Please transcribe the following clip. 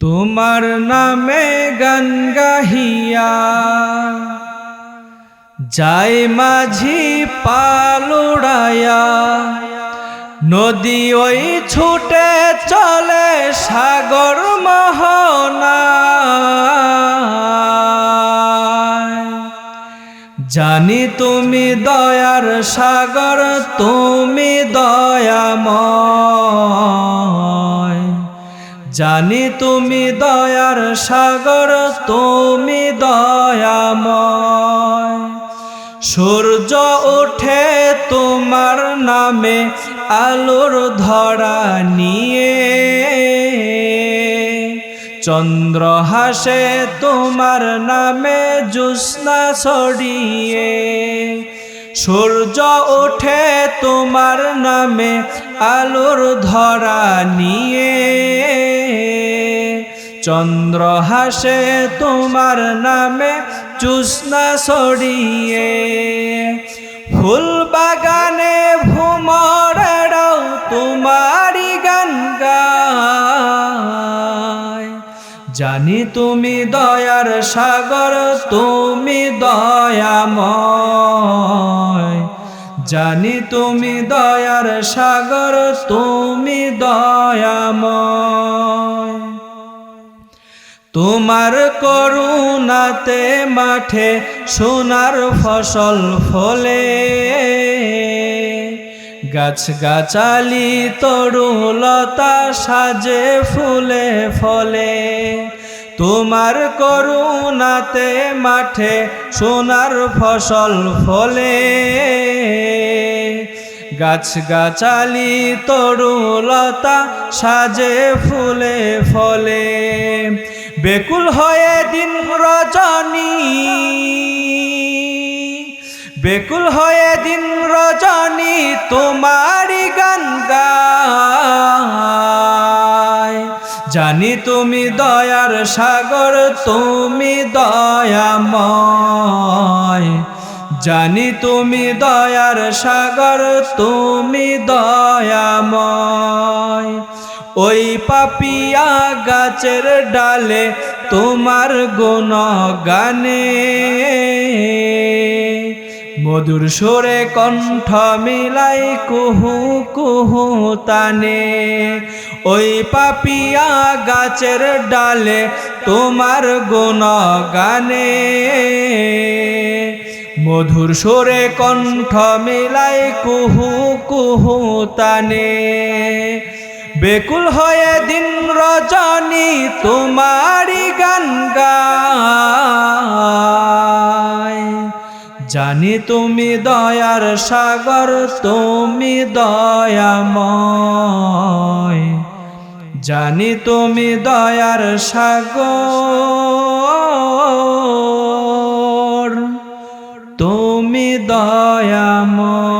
তোমার নামে গান গাহিয়া যায় মাঝি পালুড়ায়া, নদী ওই ছুটে চলে সাগর মোহনায়। জানি তুমি দয়ার সাগর, তুমি দয়াময়। জানি তুমি দয়ার সাগর, তুমি দয়াময়। সূর্য ওঠে তোমার নামে আলোর ধরা নিয়ে, চন্দ্র হাসে তোমার নামে জ্যোৎস্না ছড়িয়ে। সূর্য ওঠে তোমার নামে আলোর ধরা নিয়ে, চন্দ্র হাসে তোমার নামে জ্যোৎস্না ছড়িয়ে। ফুল বাগানে ভ্রমরেরাও তোমারি গান গায়। জানি তুমি দয়ার সাগর, তুমি দয়াময়। জানি তুমি দয়ার সাগর, তুমি দয়াময়। তোমার করুণাতে মাঠে সোনার ফসল ফলে, গাছ গাছালি তরুলতা সাজে ফুলে ফলে। তোমার করুণাতে মাঠে সোনার ফসল ফলে, গাছ গাছালি তরুলতা সাজে ফুলে ফলে। বেকুল হয়ে দিন রজনী, বেকুল হয়ে দিন রজনী তোমারি গান গায়। জানি তুমি দয়ার সাগর, তুমি দয়াময়। জানি তুমি দয়ার সাগর, তুমি দয়াময়। ওই পাপিয়া গাছের ডালে তোমার গুণগানে, মধুর সুরে কণ্ঠ মিলাই কুহু কুহু তানে। ওই পাপিয়া গাছের ডালে তোমার গুণগানে, মধুর সুরে কণ্ঠ মিলাই কুহু কুহু তানে। বেকুল হয়ে দিন রজনী তোমারি গান গায়। জানি তুমি দয়ার সাগর, তুমি দয়াময়। জানি তুমি দয়ার সাগর, তুমি দয়াময়।